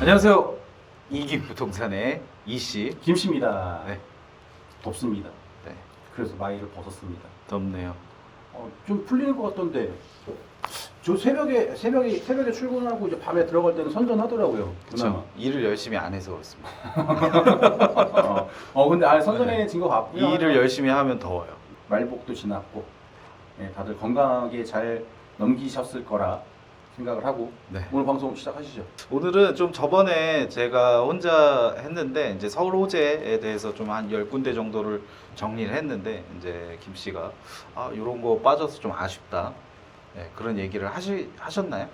안녕하세요. 이기부동산의 이씨 김씨입니다. 네. 덥습니다. 네. 그래서 마이를 벗었습니다. 덥네요. 좀 풀리는 것 같던데. 저 새벽에 출근하고 이제 밤에 들어갈 때는 선선하더라고요. 그렇죠. 일을 열심히 안 해서 그렇습니다. 근데 선선해진 것 같고요. 일을 열심히 하면 더워요. 말복도 지났고, 네, 다들 건강하게 잘 넘기셨을 거라 생각을 하고 네. 오늘 방송 시작하시죠. 오늘은 좀 저번에 제가 혼자 했는데 이제 서울 호재에 대해서 좀 한 10군데 정도를 정리를 했는데 이제 김 씨가 이런 거 빠져서 좀 아쉽다. 네, 그런 얘기를 하셨나요?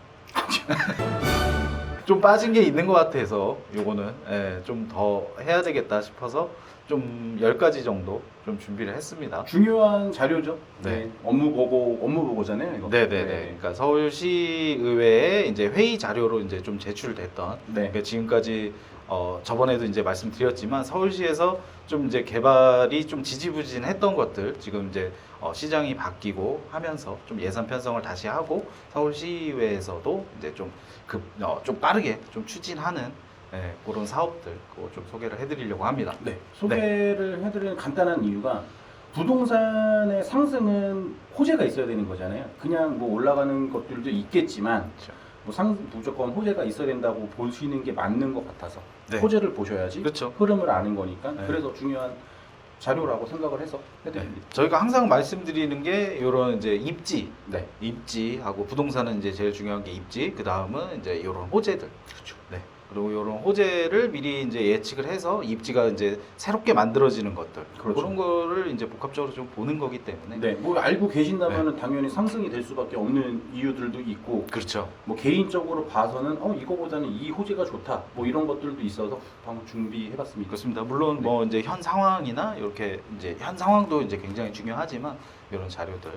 좀 빠진 게 있는 것 같아서 요거는 좀 더 해야 되겠다 싶어서 좀 10가지 정도 좀 준비를 했습니다. 중요한 자료죠. 네. 업무 보고잖아요. 이거. 네네네. 그러니까 서울시 의회에 이제 회의 자료로 이제 좀 제출됐던. 네. 그러니까 지금까지 저번에도 이제 말씀드렸지만 서울시에서 좀 이제 개발이 좀 지지부진했던 것들 지금 이제 시장이 바뀌고 하면서 좀 예산 편성을 다시 하고 서울시의회에서도 이제 좀 빠르게 좀 추진하는 그런 사업들 그거 좀 소개를 해드리려고 합니다. 네, 소개를 해드리는 간단한 이유가 부동산의 상승은 호재가 있어야 되는 거잖아요. 그냥 뭐 올라가는 것들도 있겠지만 그렇죠. 무조건 호재가 있어야 된다고 보시는 게 맞는 것 같아서 네. 호재를 보셔야지 그렇죠. 흐름을 아는 거니까 네. 그래서 중요한 자료라고 생각을 해서 네. 해드립니다. 저희가 항상 말씀드리는 게 이런 이제 입지, 네. 입지하고 부동산은 이제 제일 중요한 게 입지, 그 다음은 이제 이런 호재들. 그렇죠. 네. 그리고 이런 호재를 미리 이제 예측을 해서 입지가 이제 새롭게 만들어지는 것들 그렇죠. 그런 거를 이제 복합적으로 좀 보는 거기 때문에 네, 뭐 알고 계신다면 당연히 상승이 될 수밖에 없는 이유들도 있고, 그렇죠. 뭐 개인적으로 봐서는 이거보다는 이 호재가 좋다, 뭐 이런 것들도 있어서 방금 준비해봤습니다. 그렇습니다. 물론 뭐 이제 현 상황이나 이렇게 이제 현 상황도 이제 굉장히 중요하지만 이런 자료들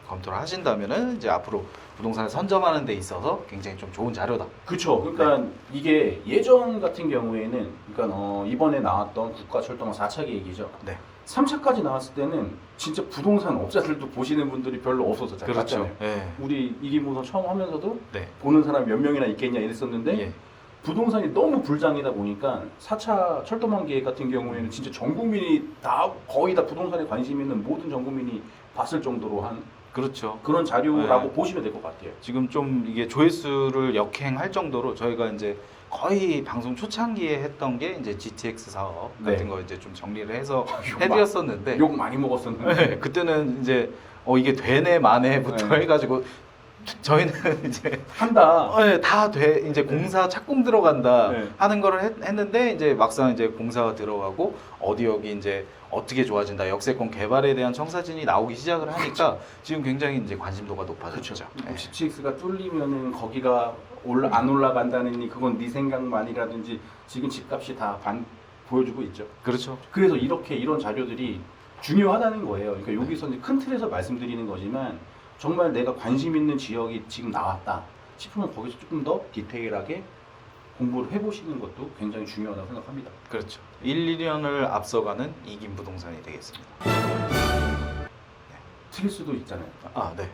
검토를 하신다면은 이제 앞으로 부동산을 선점하는 데 있어서 굉장히 좀 좋은 자료다. 그렇죠. 그러니까 이게 예전 같은 경우에는, 그러니까 이번에 나왔던 국가철도망 4차 계획이죠. 네. 3차까지 나왔을 때는 진짜 부동산 업자들도 보시는 분들이 별로 없어서 잘 그렇죠. 봤잖아요. 예. 우리 이기부동 처음 하면서도 네. 보는 사람이 몇 명이나 있겠냐 이랬었는데 예. 부동산이 너무 불장이다 보니까 4차 철도망 계획 같은 경우에는 진짜 전 국민이 다 거의 다 부동산에 관심 있는 모든 전 국민이 봤을 정도로 한 그렇죠. 그런 자료라고 네. 보시면 될 것 같아요. 지금 좀 이게 조회수를 역행할 정도로 저희가 이제 거의 방송 초창기에 했던 게 이제 GTX 사업 같은 네. 거 이제 좀 정리를 해서 해드렸었는데 욕 많이 먹었었는데 네, 그때는 이제 이게 되네 마네부터 네. 해가지고 저희는 이제 한다. 다 돼 이제 공사 착공 들어간다 네. 하는 거를 했는데 이제 막상 이제 공사가 들어가고 어디 여기 이제 어떻게 좋아진다 역세권 개발에 대한 청사진이 나오기 시작을 하니까 지금 굉장히 이제 관심도가 높아졌죠. 네. GTX가 뚫리면은 거기가 안 올라간다느니 그건 네 생각만이라든지 지금 집값이 다 보여주고 있죠. 그렇죠. 그래서 이런 자료들이 중요하다는 거예요. 그러니까 여기서 이제 큰 틀에서 말씀드리는 거지만 정말 내가 관심 있는 지역이 지금 나왔다 싶으면 거기서 조금 더 디테일하게 공부를 해보시는 것도 굉장히 중요하다고 생각합니다. 그렇죠. 1, 2년을 앞서가는 이긴 부동산이 되겠습니다. 틀릴 수도 있잖아요. 네.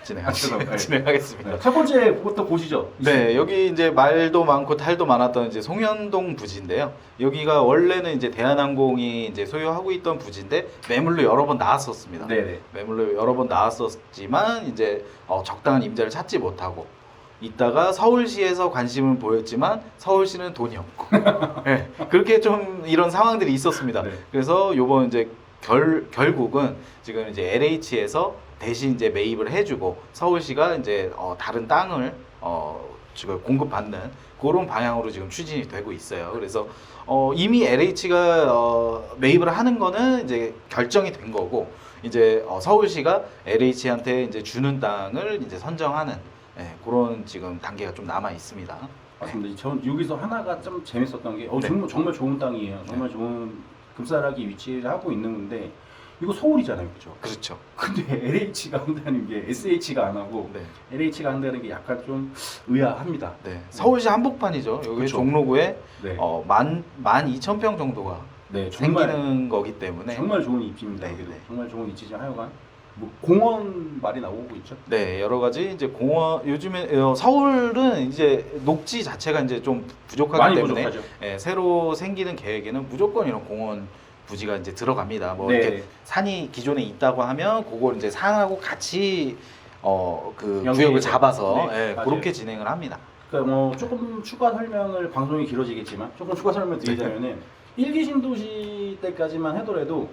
죄송합니다. 진행하겠습니다. 첫 번째부터 보시죠. 네, 여기 이제 말도 많고 탈도 많았던 이제 송현동 부지인데요. 여기가 원래는 이제 대한항공이 이제 소유하고 있던 부지인데 매물로 여러 번 나왔었습니다. 네네. 매물로 여러 번 나왔었지만 이제 적당한 임자를 찾지 못하고 있다가 서울시에서 관심을 보였지만 서울시는 돈이 없고 네, 그렇게 좀 이런 상황들이 있었습니다. 네. 그래서 요번 이제 결국은 지금 이제 LH에서 대신 이제 매입을 해주고 서울시가 이제 다른 땅을 지금 공급받는 그런 방향으로 지금 추진이 되고 있어요. 그래서 이미 LH가 매입을 하는 거는 이제 결정이 된 거고 이제 서울시가 LH한테 이제 주는 땅을 이제 선정하는 그런 지금 단계가 좀 남아 있습니다. 맞습니다. 전 여기서 하나가 좀 재밌었던 게 네. 정말 좋은 땅이에요. 정말 좋은 급사락이 위치를 하고 있는 건데 이거 서울이잖아요, 그렇죠? 그렇죠. 근데 LH가 한다는 게 SH가 안 하고 네. LH가 한다는 게 약간 좀 의아합니다. 네. 서울시 한복판이죠. 여기 그쵸. 종로구에 네, 12,000평 정도가 네 정말 생기는 거기 때문에 정말 좋은 입지입니다. 네, 여기도. 네. 정말 좋은 입지죠. 하여간 뭐 공원 말이 나오고 있죠. 네, 여러 가지 이제 공원 요즘에 서울은 이제 녹지 자체가 이제 좀 부족하기 많이 때문에 부족하죠. 새로 생기는 계획에는 무조건 이런 공원 부지가 이제 들어갑니다. 뭐 네. 이렇게 산이 기존에 있다고 하면 그걸 이제 산하고 같이 그 연계해서. 구역을 잡아서 네, 맞아요. 그렇게 진행을 합니다. 그러니까 뭐 조금 추가 설명을 방송이 길어지겠지만 조금 추가 설명 드리자면은 일기 신도시 때까지만 하더라도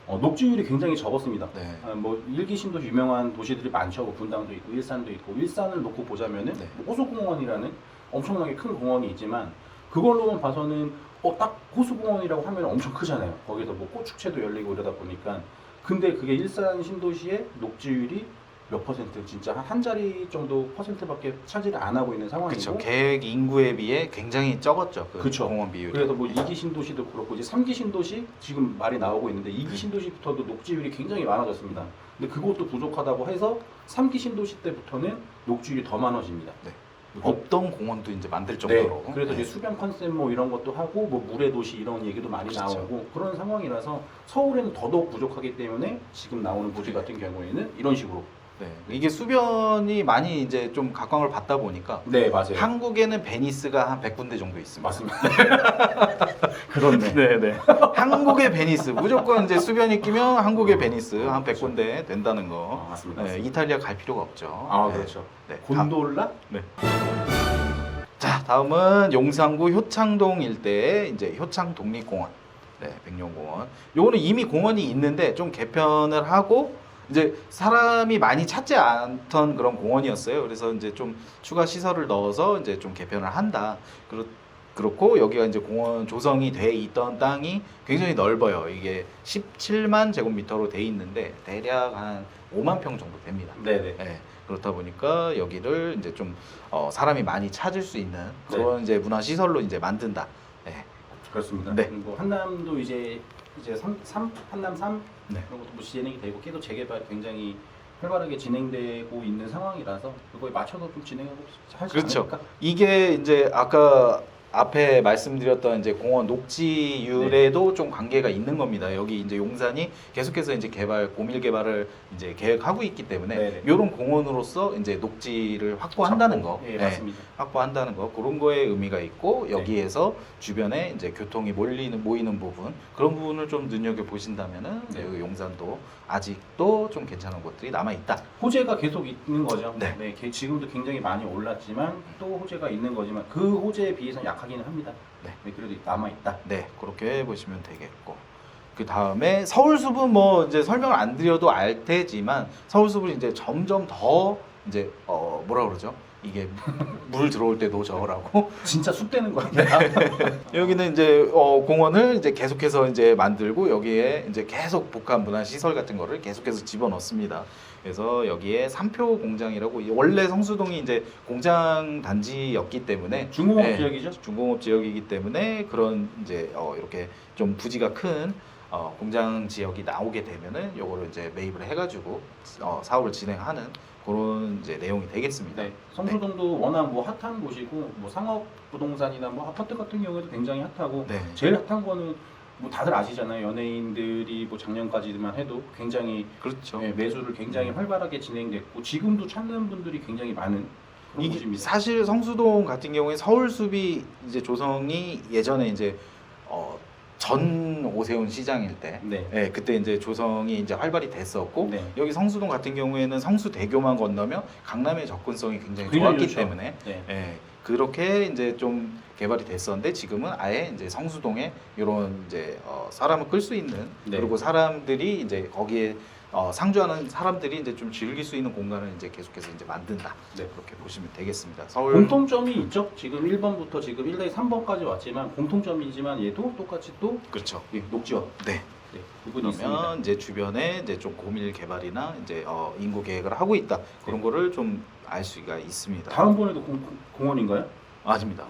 녹지율이 굉장히 적었습니다. 네. 뭐 일기 신도시 유명한 도시들이 많죠. 뭐 분당도 있고 일산도 있고 일산을 놓고 보자면은 네. 뭐 호수공원이라는 엄청나게 큰 공원이 있지만 그걸로만 봐서는 딱 호수공원이라고 하면 엄청 크잖아요. 거기서 뭐 꽃축제도 열리고 이러다 보니까 근데 그게 일산 신도시의 녹지율이 몇 퍼센트 진짜 한 자리 정도 퍼센트밖에 차지를 안 하고 있는 상황이고 그렇죠. 계획 인구에 비해 굉장히 적었죠. 그 그쵸. 공원 비율이. 그래서 뭐 2기 신도시도 그렇고 이제 3기 신도시 지금 말이 나오고 있는데 2기 신도시부터도 녹지율이 굉장히 많아졌습니다. 근데 그것도 부족하다고 해서 3기 신도시 때부터는 녹지율이 더 많아집니다. 네. 그리고 없던 공원도 이제 만들 정도로. 네. 그래서 이제 수변 컨셉 뭐 이런 것도 하고 뭐 물의 도시 이런 얘기도 많이 그렇죠. 나오고 그런 상황이라서 서울에는 더더욱 부족하기 때문에 지금 나오는 부지 같은 경우에는 이런 식으로 네. 이게 수변이 많이 이제 좀 각광을 받다 보니까 네 맞아요. 한국에는 베니스가 한 100군데 정도 있습니다. 맞습니다. 그렇네. 네, 네. 한국의 베니스 무조건 이제 수변이 끼면 한국의 베니스 한 100군데 된다는 거. 맞습니다. 네, 맞습니다. 이탈리아 갈 필요가 없죠. 아 네. 그렇죠. 네. 곤돌라? 자, 다음은 용산구 효창동 일대의 이제 효창 독립공원. 네, 백룡공원. 요거는 이미 공원이 있는데 좀 개편을 하고 이제 사람이 많이 찾지 않던 그런 공원이었어요. 그래서 이제 좀 추가 시설을 넣어서 이제 좀 개편을 한다. 그렇고 여기가 이제 공원 조성이 돼 있던 땅이 굉장히 넓어요. 이게 17만 제곱미터로 돼 있는데 대략 한 5만 평 정도 됩니다. 네네. 네, 그렇다 보니까 여기를 이제 좀 사람이 많이 찾을 수 있는 그런 이제 문화 시설로 이제 만든다. 네. 그렇습니다. 네. 그리고 한남도 이제 한남 3 네. 그런 것도 뭐 진행이 되고 계속 재개발이 굉장히 활발하게 진행되고 있는 상황이라서 그거에 맞춰서 좀 진행하고 하지 그렇죠. 않을까? 이게 이제 아까 앞에 말씀드렸던 이제 공원 녹지율에도 좀 관계가 있는 겁니다. 여기 이제 용산이 계속해서 이제 고밀 개발을 이제 계획하고 있기 때문에 네네. 이런 공원으로서 이제 녹지를 확보한다는 거, 예, 네, 맞습니다. 확보한다는 거 그런 거에 의미가 있고 여기에서 주변에 이제 교통이 모이는 부분 그런 부분을 좀 눈여겨 보신다면은 네. 여기 용산도 아직도 좀 괜찮은 곳들이 남아 있다. 호재가 계속 있는 거죠. 네. 지금도 굉장히 많이 올랐지만 또 호재가 있는 거지만 그 호재에 비해서는 약하기는 합니다. 네. 그래도 남아 있다. 네, 그렇게 보시면 되겠고. 그 다음에 서울숲은 뭐 이제 설명을 안 드려도 알 테지만 서울숲은 이제 점점 더 이제 뭐라 그러죠? 이게 물 들어올 때도 저거라고 진짜 쑥대는 거야. 여기는 이제 공원을 이제 계속해서 이제 만들고 여기에 이제 계속 복합 문화 시설 같은 거를 계속해서 집어넣습니다. 그래서 여기에 삼표 공장이라고 원래 성수동이 이제 공장 단지였기 때문에 중공업 네, 지역이죠? 중공업 지역이기 때문에 그런 이제 이렇게 좀 부지가 큰 공장 지역이 나오게 되면은 요거를 이제 매입을 해가지고 사업을 진행하는 그런 이제 내용이 되겠습니다. 네. 성수동도 워낙 뭐 핫한 곳이고 뭐 상업 부동산이나 뭐 아파트 같은 경우에도 굉장히 핫하고 네. 제일 핫한 거는 뭐 다들 아시잖아요. 연예인들이 뭐 작년까지만 해도 굉장히 그렇죠. 매수를 굉장히 활발하게 진행됐고 지금도 찾는 분들이 굉장히 많은 그런 이게 곳입니다. 사실 성수동 같은 경우에 서울숲이 이제 조성이 예전에 이제 전 오세훈 시장일 때, 네. 예, 그때 이제 조성이 이제 활발히 됐었고 네. 여기 성수동 같은 경우에는 성수대교만 건너면 강남의 접근성이 굉장히 굉장히 좋았기 좋죠. 때문에 네. 예, 그렇게 이제 좀 개발이 됐었는데 지금은 아예 이제 성수동에 이런 이제 사람을 끌 수 있는 네. 그리고 사람들이 이제 거기에 상주하는 사람들이 이제 좀 즐길 수 있는 공간을 이제 계속해서 이제 만든다. 네. 그렇게 보시면 되겠습니다. 서울 공통점이 있죠. 지금 1번부터 지금 1대 3번까지 왔지만 공통점이지만 얘도 똑같이 또 그렇죠. 녹지역 네. 네, 부분이 있습니다. 그러면 이제 주변에 이제 좀 고밀 개발이나 이제 인구 계획을 하고 있다 그런 거를 좀 알 수가 있습니다. 다음번에도 공원인가요? 아닙니다.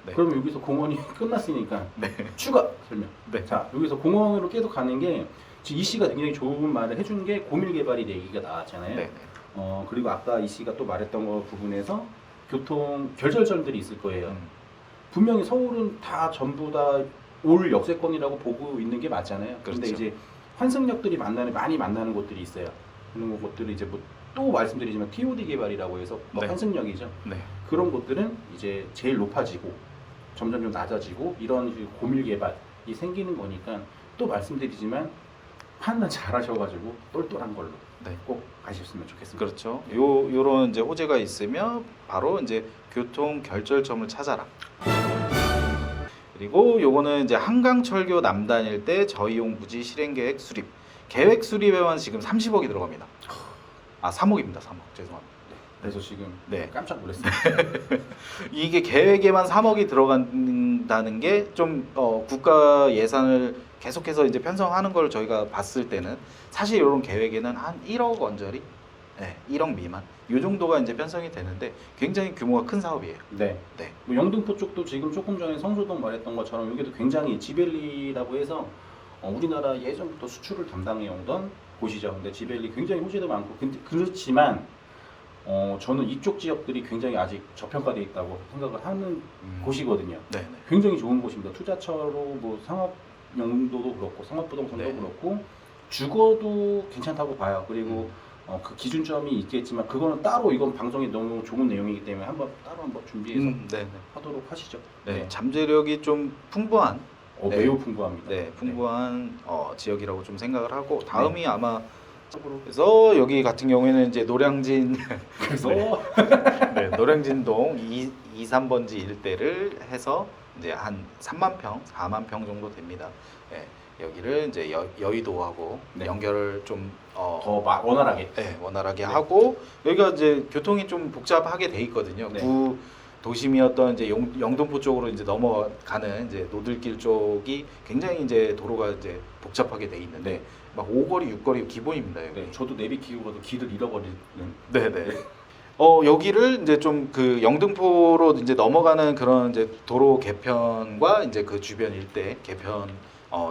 네. 그럼 여기서 공원이 끝났으니까 네. 추가 설명. 네. 자, 여기서 공원으로 계속 가는 게 지금 이 씨가 굉장히 좋은 말을 해준 게 고밀 개발이 얘기가 나왔잖아요. 네. 그리고 아까 이 씨가 또 말했던 거 부분에서 교통 결절점들이 있을 거예요. 분명히 서울은 다 전부 다 올 역세권이라고 보고 있는 게 맞잖아요. 근데 그렇죠. 이제 환승역들이 많이 만나는 곳들이 있어요. 그런 것들이 이제 뭐 또 말씀드리지만 TOD 개발이라고 해서 뭐 네. 환승역이죠. 네. 그런 것들은 이제 제일 높아지고 점점 좀 낮아지고 이런 고밀 개발이 생기는 거니까 또 말씀드리지만 판단 잘 하셔가지고 똘똘한 걸로 네. 꼭 가셨으면 좋겠습니다. 그렇죠. 요런 이제 호재가 있으면 바로 이제 교통 결절점을 찾아라. 그리고 요거는 이제 한강철교 남단일 때 저희용 부지 실행 계획 수립. 계획 수립에만 지금 30억이 들어갑니다. 아, 3억입니다. 3억. 죄송합니다. 그래서 지금 네. 깜짝 놀랐습니다. 이게 계획에만 3억이 들어간다는 게 좀 국가 예산을 계속해서 이제 편성하는 걸 저희가 봤을 때는 사실 이런 계획에는 한 1억 원짜리, 네, 1억 미만 이 정도가 이제 편성이 되는데 굉장히 규모가 큰 사업이에요. 네. 네. 뭐 영등포 쪽도 지금 조금 전에 성수동 말했던 것처럼 여기도 굉장히 지벨리라고 해서 우리나라 예전부터 수출을 담당해 오던 곳이죠. 근데 지벨리 굉장히 호재도 많고 그렇지만 저는 이쪽 지역들이 굉장히 아직 저평가되어 있다고 생각을 하는 곳이거든요. 네. 네. 굉장히 좋은 곳입니다. 투자처로 뭐 상업 용도도 그렇고 상업부동산도 네. 그렇고 주거도 괜찮다고 봐요. 그리고 그 기준점이 있겠지만 그거는 따로 이건 방송이 너무 좋은 내용이기 때문에 따로 한번 준비해서 네. 하도록 하시죠. 네. 잠재력이 좀 풍부한, 네. 매우 풍부합니다. 네, 풍부한 지역이라고 좀 생각을 하고 다음이 아마 그래서 여기 같은 경우에는 이제 노량진 그래서 네, 노량진동 2, 3번지 일대를 해서 이제 한 3만 평, 4만 평 정도 됩니다. 네, 여기를 이제 여의도하고 네. 연결을 좀 더 원활하게. 네, 원활하게 네. 하고 여기가 이제 교통이 좀 복잡하게 돼 있거든요. 네. 구 도심이었던 이제 영등포 쪽으로 이제 넘어가는 이제 노들길 쪽이 굉장히 이제 도로가 이제 복잡하게 돼 있는데 네. 막 5거리, 6거리 기본입니다. 여기. 네, 저도 내비 키고 가도 길을 잃어버리는. 네네. 여기를 이제 좀 그 영등포로 이제 넘어가는 그런 이제 도로 개편과 이제 그 주변 일대 개편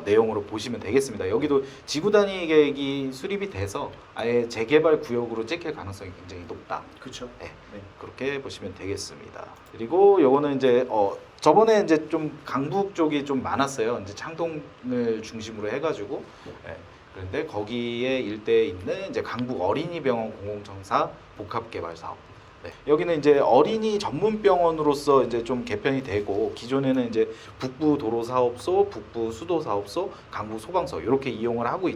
내용으로 보시면 되겠습니다. 여기도 지구 단위 계획이 수립이 돼서 아예 재개발 구역으로 찍힐 가능성이 굉장히 높다. 그렇죠. 네. 네. 그렇게 보시면 되겠습니다. 그리고 요거는 이제 저번에 이제 좀 강북 쪽이 좀 많았어요. 이제 창동을 중심으로 해가지고. 네. 그런데 거기에 일대에 있는 이제 강북 어린이병원 공공청사 복합개발 사업. 네. 여기는 이제 어린이 전문 병원으로서 이제 좀 개편이 되고 기존에는 이제 북부 도로 사업소, 북부 수도 사업소, 강북 소방서 이렇게 이용을 하고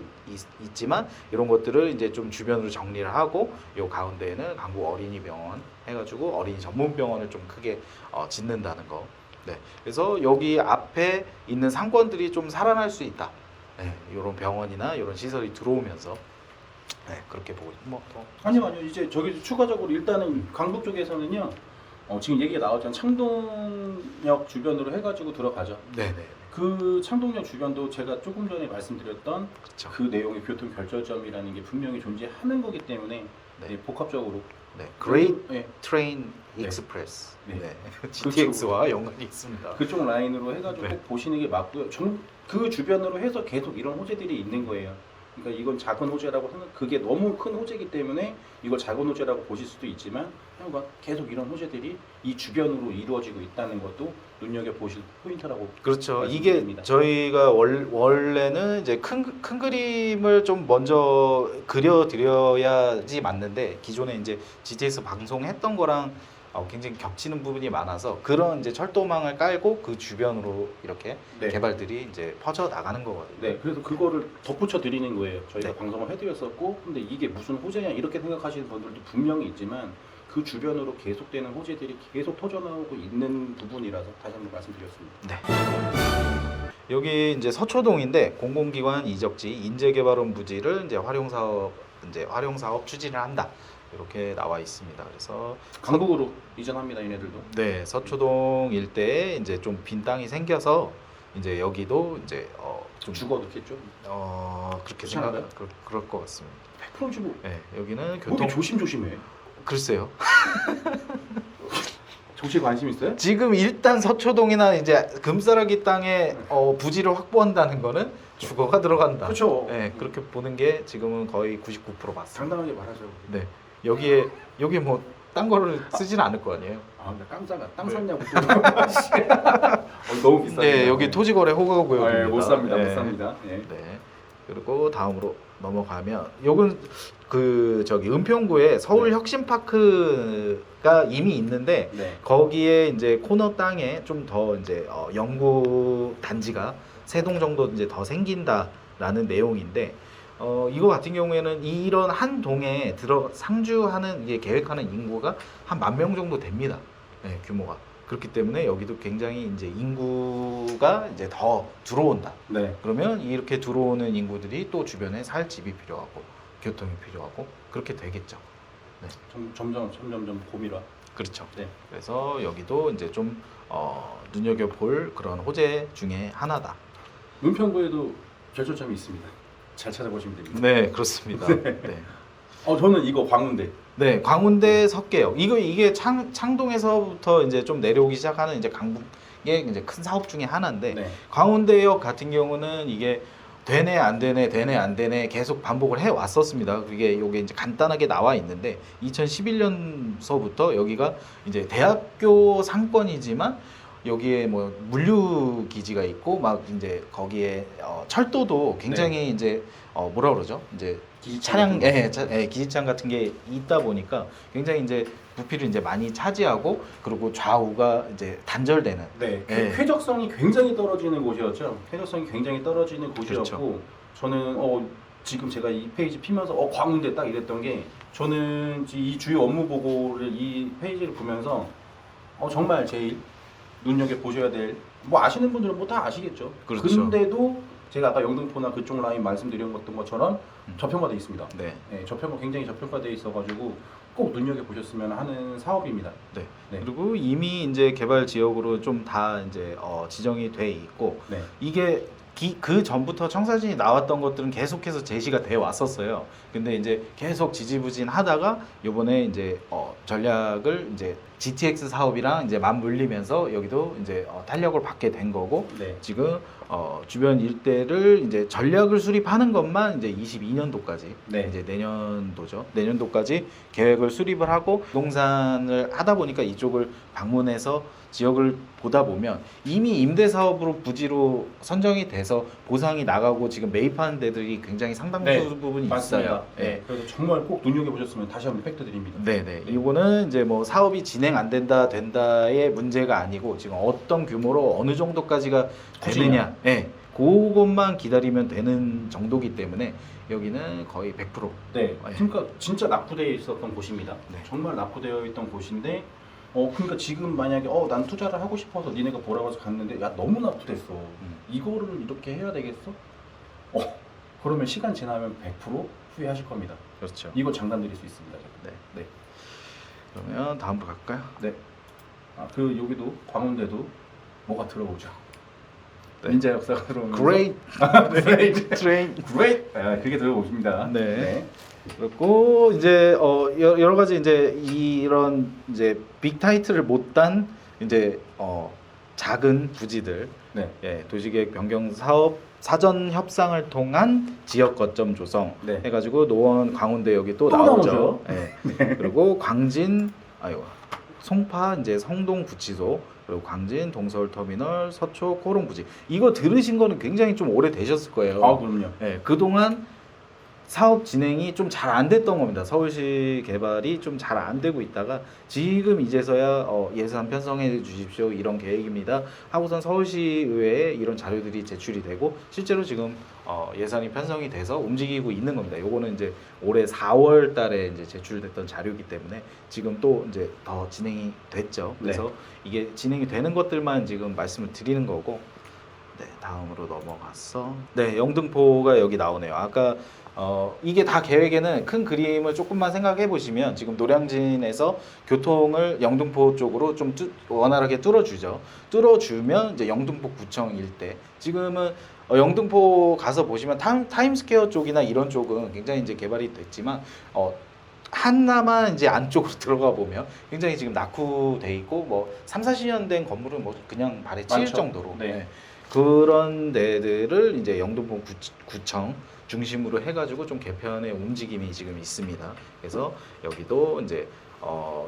있지만 이런 것들을 이제 좀 주변으로 정리를 하고 요 가운데에는 강북 어린이병원 해가지고 어린이 전문 병원을 좀 크게 짓는다는 거. 네. 그래서 여기 앞에 있는 상권들이 좀 살아날 수 있다. 네, 이런 병원이나 이런 시설이 들어오면서 네, 그렇게 보고 아니요. 이제 저기 추가적으로 일단은 강북 쪽에서는요. 지금 얘기가 나왔잖아요. 창동역 주변으로 해가지고 들어가죠. 네네. 그 창동역 주변도 제가 조금 전에 말씀드렸던 그렇죠. 그 내용의 교통 결절점이라는 게 분명히 존재하는 거기 때문에 네. 네, 복합적으로 네, 그레이트 네, 트레인 네. 익스프레스. 네. 네. GTX와 연관이 있습니다. 그쪽 라인으로 해가지고 네. 꼭 보시는 게 맞고요. 그 주변으로 해서 계속 이런 호재들이 있는 거예요. 그러니까 이건 작은 호재라고 생각, 그게 너무 큰 호재이기 때문에 이걸 작은 호재라고 보실 수도 있지만 하여간 계속 이런 호재들이 이 주변으로 이루어지고 있다는 것도 눈여겨 보실 포인트라고. 그렇죠. 이게 말씀드립니다. 저희가 원래는 이제 큰 그림을 좀 먼저 그려드려야지 맞는데 기존에 이제 GTX 방송했던 거랑 굉장히 겹치는 부분이 많아서 그런 이제 철도망을 깔고 그 주변으로 이렇게 네. 개발들이 이제 퍼져 나가는 거거든요. 네, 그래서 그거를 덧붙여 드리는 거예요. 저희가 네. 방송을 해드렸었고, 근데 이게 무슨 호재냐 이렇게 생각하시는 분들도 분명히 있지만 그 주변으로 계속되는 호재들이 계속 터져나오고 있는 부분이라서 다시 한번 말씀드렸습니다. 네. 여기 이제 서초동인데 공공기관 이적지 인재개발원 부지를 이제 활용 사업 추진을 한다. 이렇게 나와 있습니다. 그래서 강북으로 이전합니다, 얘네들도. 네, 서초동 일대에 이제 좀 빈 땅이 생겨서 이제 여기도 이제 좀 주거 넣겠죠. 그렇게 그렇지 생각 않아요? 그럴 것 같습니다. 100% 주고. 네, 여기는 뭐 교통 이렇게 조심조심해. 글쎄요. 정치에 관심 있어요? 지금 일단 서초동이나 이제 금싸라기 땅에 부지를 확보한다는 거는 주거가 들어간다. 그렇죠. 네, 그렇게 보는 게 지금은 거의 99% 맞습니다. 당당하게 말하죠. 네, 여기에 뭐 딴 거를 쓰지는 않을 거 아니에요. 근데 깜짝아. 땅 네. 샀냐고. 너무 비싸네. 네, 여기 토지거래 허가구역입니다. 못 삽니다. 네. 못 삽니다. 네. 네. 그리고 다음으로 넘어가면 요건 그 저기 은평구에 서울 네. 혁신파크가 이미 있는데 네. 거기에 이제 코너 땅에 좀 더 이제 연구 단지가 3동 정도 이제 더 생긴다라는 내용인데 이거 같은 경우에는 이런 한 동에 상주하는 이게 계획하는 인구가 한 10,000명 정도 됩니다. 네, 규모가. 그렇기 때문에 여기도 굉장히 이제 인구가 이제 더 들어온다. 네. 그러면 이렇게 들어오는 인구들이 또 주변에 살 집이 필요하고 교통이 필요하고 그렇게 되겠죠. 점점 봄이라. 그렇죠. 네. 그래서 여기도 이제 좀 눈여겨볼 그런 호재 중에 하나다. 은평구에도 결정점이 있습니다. 잘 찾아보시면 됩니다. 네, 그렇습니다. 네. 저는 이거 광운대. 네, 광운대 석계역. 이게 창동에서부터 이제 좀 내려오기 시작하는 이제 강북의 이제 큰 사업 중에 하나인데 네. 광운대역 같은 경우는 이게 되네 안 되네 되네 안 되네 계속 반복을 해 왔었습니다. 그게 요게 이제 간단하게 나와 있는데 2011년서부터 여기가 이제 대학교 상권이지만 여기에 뭐 물류 기지가 있고 막 이제 거기에 철도도 굉장히 이제 뭐라 그러죠? 이제 차량 기지창 같은 게 있다 보니까 굉장히 이제 부피를 이제 많이 차지하고 그리고 좌우가 이제 단절되는 네. 네. 쾌적성이 굉장히 떨어지는 곳이었죠. 쾌적성이 굉장히 떨어지는 곳이었고 그렇죠. 저는 지금 제가 이 페이지 피면서 광운대 딱 이랬던 게 저는 이 주요 업무 보고를 이 페이지를 보면서 정말 제일 눈여겨 보셔야 될 뭐 아시는 분들은 뭐 다 아시겠죠. 그렇죠. 근데도 제가 아까 영등포나 그쪽 라인 말씀드렸던 것처럼 저평가돼 있습니다. 네. 네, 굉장히 저평가돼 있어가지고 꼭 눈여겨 보셨으면 하는 사업입니다. 네. 네. 그리고 이미 이제 개발 지역으로 좀 다 이제 지정이 돼 있고 네. 이게 그 전부터 청사진이 나왔던 것들은 계속해서 제시가 돼 왔었어요. 근데 이제 계속 지지부진하다가 요번에 이제 전략을 이제 GTX 사업이랑 이제 맞물리면서 여기도 이제 탄력을 받게 된 거고 네. 지금 주변 일대를 이제 전략을 수립하는 것만 이제 22년도까지 네. 이제 내년도죠. 내년도까지 계획을 수립을 하고 부동산을 하다 보니까 이쪽을 방문해서 지역을 보다 보면 이미 임대 사업으로 부지로 선정이 돼서 보상이 나가고 지금 매입하는 데들이 굉장히 상당수 네, 부분이 맞습니다. 있어요. 네. 그래서 정말 꼭 눈여겨 보셨으면 다시 한번 팩트 드립니다. 네네. 이거는 이제 뭐 사업이 진행 안 된다의 문제가 아니고 지금 어떤 규모로 어느 정도까지가 되느냐. 네. 그것만 기다리면 되는 정도기 때문에 여기는 거의 100%. 네. 그러니까 진짜 납부되어 있었던 곳입니다. 네. 정말 납부되어 있던 곳인데 그러니까 지금 만약에 난 투자를 하고 싶어서 니네가 보라고 해서 갔는데 야 너무 납부됐어. 이거를 이렇게 해야 되겠어? 그러면 시간 지나면 100% 후회하실 겁니다. 그렇죠. 이거 장담 드릴 수 있습니다. 네. 네. 그러면 다음으로 갈까요? 네. 그 여기도 광운대도 뭐가 들어오죠. 네. 민자 역사가 들어오면서 Great Train. Great. 그게 들어오십니다. 네. 그리고 이제 여러 가지 이제 이런 이제 빅 타이틀을 못 단 이제 작은 부지들, 네. 예, 도시계획 변경 사업 사전 협상을 통한 지역 거점 조성 네. 해가지고 노원 광운대 여기 또 또 나오죠. 나오죠. 예. 그리고 송파 이제 성동 구치소 그리고 광진 동서울 터미널 서초 코롱 부지 이거 들으신 거는 굉장히 좀 오래 되셨을 거예요. 그럼요. 예, 그동안 사업 진행이 좀 잘 안 됐던 겁니다. 서울시 개발이 좀 잘 안 되고 있다가 지금 이제서야 예산 편성해 주십시오 이런 계획입니다 하고선 서울시의회에 이런 자료들이 제출이 되고 실제로 지금 예산이 편성이 돼서 움직이고 있는 겁니다. 요거는 이제 올해 4월 달에 이제 제출됐던 자료이기 때문에 지금 또 이제 더 진행이 됐죠. 그래서 이게 진행이 되는 것들만 지금 말씀을 드리는 거고 네, 다음으로 넘어가서 네, 영등포가 여기 나오네요. 아까 이게 다 계획에는 큰 그림을 조금만 생각해 보시면 지금 노량진에서 교통을 영등포 쪽으로 좀 원활하게 뚫어주죠. 뚫어주면 이제 영등포구청 일대 지금은 영등포 가서 보시면 타임스퀘어 쪽이나 이런 쪽은 굉장히 이제 개발이 됐지만 하나만 이제 안쪽으로 들어가 보면 굉장히 지금 낙후돼 있고 뭐 3, 40년 된 건물은 뭐 그냥 발에 치일 많죠. 정도로 네. 네. 그런 데들을 이제 영등포 구청 중심으로 해가지고 좀 개편의 움직임이 지금 있습니다. 그래서 여기도 이제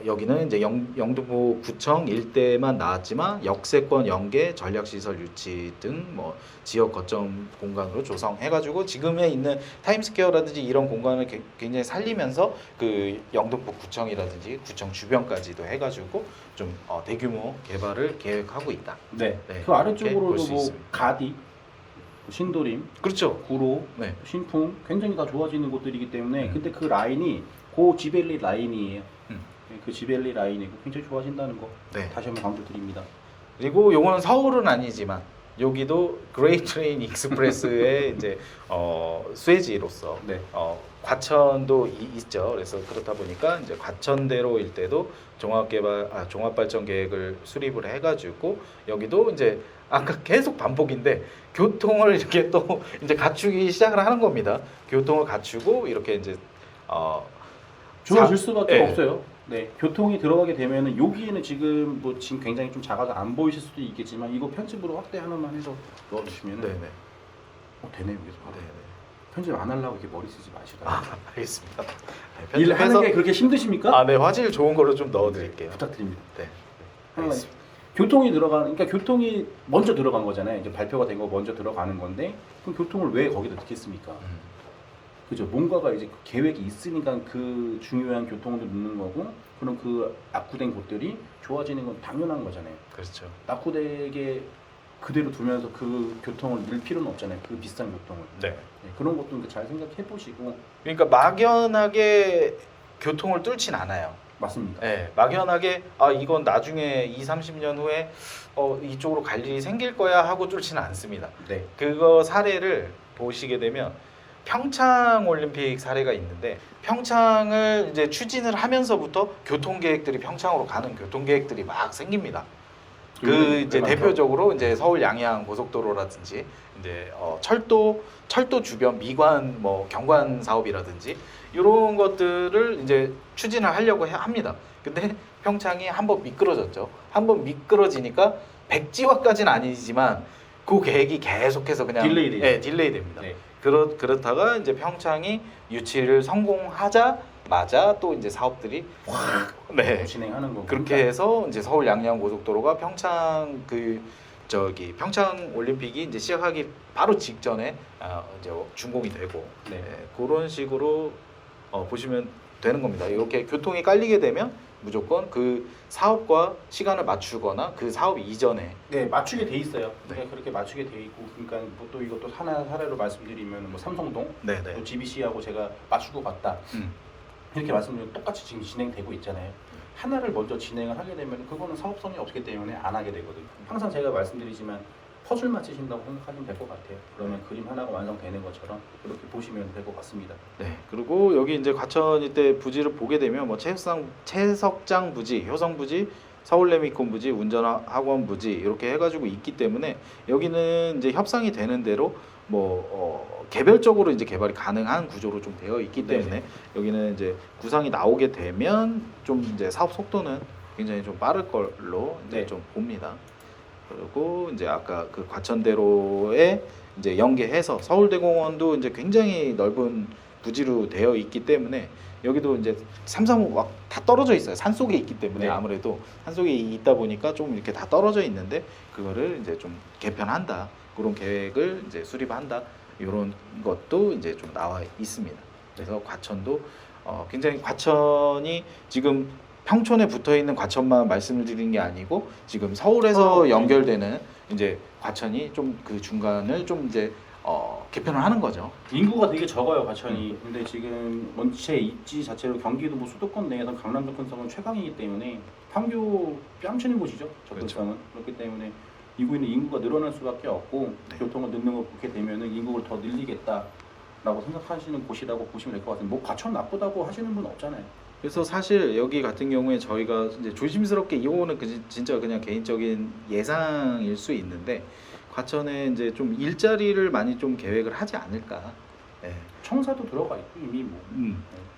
여기는 이제 영등포 구청 일대만 나왔지만 역세권 연계, 전략시설 유치 등 뭐 지역 거점 공간으로 조성해가지고 지금에 있는 타임스퀘어라든지 이런 공간을 굉장히 살리면서 그 영등포 구청이라든지 구청 주변까지도 해가지고 좀 대규모 개발을 계획하고 있다. 네. 네, 그 아래쪽으로도 볼수 뭐 있습니다. 가디, 신도림, 그렇죠. 구로, 네. 신풍 굉장히 다 좋아지는 곳들이기 때문에 음. 근데 그 라인이 고 지벨리 라인이에요. 음. 그 지벨리 라인이고 굉장히 좋아진다는 거 네. 다시 한번 강조드립니다. 그리고 요거는 서울은 아니지만 여기도 그레이트 트레인 익스프레스의 이제 수혜지로서 네. 과천도 있죠. 그래서 그렇다 보니까 이제 과천대로 일대도 종합발전 계획을 수립을 해가지고 여기도 이제 아까 계속 반복인데 교통을 이렇게 또 이제 갖추기 시작을 하는 겁니다. 교통을 갖추고 이렇게 이제 좋아질 수밖에 네. 없어요. 네, 교통이 들어가게 되면은 여기에는 지금 뭐 지금 굉장히 좀 작아서 안 보이실 수도 있겠지만 이거 편집으로 확대 하나만 해서 넣어주시면은 네네. 되네요. 여기서 바로. 네네. 편집 안 하려고 이렇게 머리 쓰지 마시고. 알겠습니다. 네, 일 하는 게 그렇게 힘드십니까? 네, 화질 좋은 거로 좀 넣어드릴게요. 부탁드립니다. 네. 알겠습니다. 교통이 들어가는, 그러니까 교통이 먼저 들어간 거잖아요. 이제 발표가 된 거 먼저 들어가는 건데 그럼 교통을 왜 거기다 넣겠습니까? 그죠? 뭔가가 이제 계획이 있으니까 그 중요한 교통도 넣는 거고, 그럼 그 낙후된 곳들이 좋아지는 건 당연한 거잖아요. 그렇죠. 낙후되게 그대로 두면서 그 교통을 늘 필요는 없잖아요. 그 비싼 교통을. 네. 네, 그런 것도 잘 생각해 보시고. 그러니까 막연하게 교통을 뚫진 않아요. 맞습니다. 네, 막연하게 이건 나중에 20-30년 후에 이쪽으로 갈 일이 생길 거야 하고 뚫지는 않습니다. 네. 그거 사례를 보시게 되면 평창 올림픽 사례가 있는데 평창을 이제 추진을 하면서부터 교통 계획들이 평창으로 가는 교통 계획들이 막 생깁니다. 그 이제 대표적으로 이제 서울 양양 고속도로라든지 이제 철도 주변 미관 뭐 경관 사업이라든지 이런 것들을 이제 추진을 하려고 합니다. 근데 평창이 한번 미끄러졌죠. 한번 미끄러지니까 백지화까지는 아니지만 그 계획이 계속해서 그냥 딜레이 됩니다. 네. 그렇다가 이제 평창이 유치를 성공하자마자 또 이제 사업들이 확 진행하는 거고. 그렇게 해서 이제 서울 양양 고속도로가 평창 평창 올림픽이 이제 시작하기 바로 직전에 이제 준공이 되고 네. 그런 식으로 보시면 되는 겁니다. 이렇게 교통이 깔리게 되면 무조건 그 사업과 시간을 맞추거나 그 사업 이전에 네, 맞추게 돼 있어요. 네. 네. 그렇게 맞추게 돼 있고, 그러니까 뭐 또 이것도 하나 사례로 말씀드리면 뭐 삼성동, 네네. 또 GBC하고 제가 맞추고 갔다 이렇게 말씀드리면 똑같이 지금 진행되고 있잖아요. 하나를 먼저 진행을 하게 되면 그거는 사업성이 없기 때문에 안 하게 되거든요. 항상 제가 말씀드리지만 퍼즐 맞추신다고 생각하시면 될 것 같아요. 그러면 그림 하나가 완성되는 것처럼 그렇게 보시면 될 것 같습니다. 네. 그리고 여기 이제 과천 이때 부지를 보게 되면 뭐 채석장 부지, 효성 부지, 서울레미콘 부지, 운전학원 부지 이렇게 해가지고 있기 때문에 여기는 이제 협상이 되는 대로 뭐 개별적으로 이제 개발이 가능한 구조로 좀 되어 있기 때문에 네네. 여기는 이제 구상이 나오게 되면 좀 이제 사업 속도는 굉장히 좀 빠를 걸로 이제 네. 좀 봅니다. 그리고 이제 아까 그 과천대로에 이제 연계해서 서울대공원도 이제 굉장히 넓은 부지로 되어 있기 때문에 여기도 이제 335 막 다 떨어져 있어요. 산 속에 있기 때문에 네. 아무래도 산 속에 있다 보니까 좀 이렇게 다 떨어져 있는데 그거를 이제 좀 개편한다. 그런 계획을 이제 수립한다. 이런 것도 이제 좀 나와 있습니다. 그래서 과천도 굉장히 과천이 지금 평촌에 붙어 있는 과천만 말씀을 드리는 게 아니고 지금 서울에서 연결되는 이제 과천이 좀 그 중간을 좀 이제 개편을 하는 거죠. 인구가 되게 적어요, 과천이. 근데 지금 원체 입지 자체로 경기도 뭐 수도권 내에서 강남 접근성은 최강이기 때문에 판교 뺨치는 곳이죠, 접근성은. 그렇기 때문에 이구에는 인구가 늘어날 수밖에 없고 네. 교통을 넣는 걸 보게 되면은 인구를 더 늘리겠다라고 생각하시는 곳이라고 보시면 될 것 같은데 뭐 과천 나쁘다고 하시는 분 없잖아요. 그래서 사실 여기 같은 경우에 저희가 이제 조심스럽게 이거는 진짜 그냥 개인적인 예상일 수 있는데 과천에 이제 좀 일자리를 많이 좀 계획을 하지 않을까. 네. 청사도 들어가 있고 이미 뭐.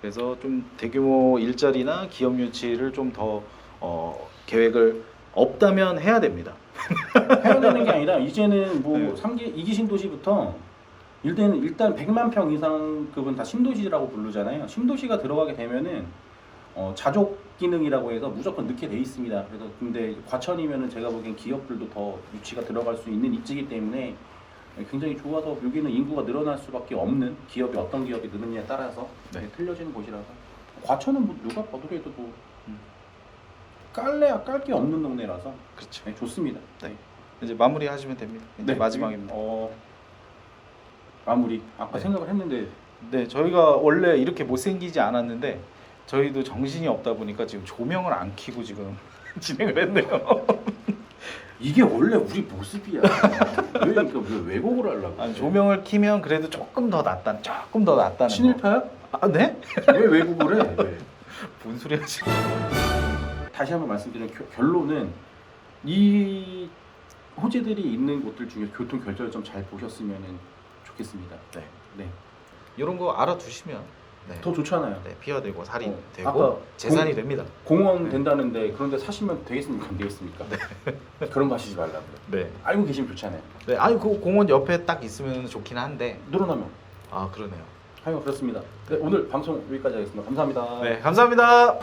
그래서 좀 대규모 일자리나 기업 유치를 좀 더 계획을 없다면 해야 됩니다. 해야 되는 게 아니라 이제는 뭐 네. 3기 2기 신도시부터 일단 100만 평 이상 급은 다 신도시라고 부르잖아요. 신도시가 들어가게 되면은 자족 기능이라고 해서 무조건 넣게 돼 있습니다. 그래서 근데 과천이면은 제가 보기엔 기업들도 더 유치가 들어갈 수 있는 입지이기 때문에 굉장히 좋아서 여기는 인구가 늘어날 수밖에 없는 기업이 어떤 기업이 느느냐에 따라서 네. 틀려지는 곳이라서 과천은 뭐 누가 봐도라도 뭐 깔래야 깔 게 없는 동네라서 그렇죠. 네, 좋습니다. 네. 이제 마무리하시면 됩니다. 이제 마지막입니다. 마무리. 아까 네. 생각을 했는데 네, 저희가 원래 이렇게 못생기지 않았는데 저희도 정신이 없다 보니까 지금 조명을 안 켜고 지금 진행을 했네요. 이게 원래 우리 모습이야. 왜 그러니까 왜 왜곡을 하려고? 아니, 조명을 켜면 그래도 조금 더 낫다는 거. 친일파야? 아, 네? 왜 왜곡을 해? 왜? 뭔 소리 하지? 다시 한번 말씀드리면 결론은 이 호재들이 있는 곳들 중에 교통 결절을 좀 잘 보셨으면 좋겠습니다. 네. 네. 이런 거 알아두시면 네. 더 좋잖아요. 네, 피화되고 살이 아까 되고 재산이 됩니다. 공원 네. 된다는데 그런데 사시면 되겠습니까? 안 되겠습니까? 그런 거 하시지 말라고요. 네. 알고 계시면 좋잖아요. 네, 아니 그 공원 옆에 딱 있으면 좋긴 한데. 늘어나면. 아, 그러네요. 하여간 그렇습니다. 네, 오늘 방송 여기까지 하겠습니다. 감사합니다. 네, 감사합니다.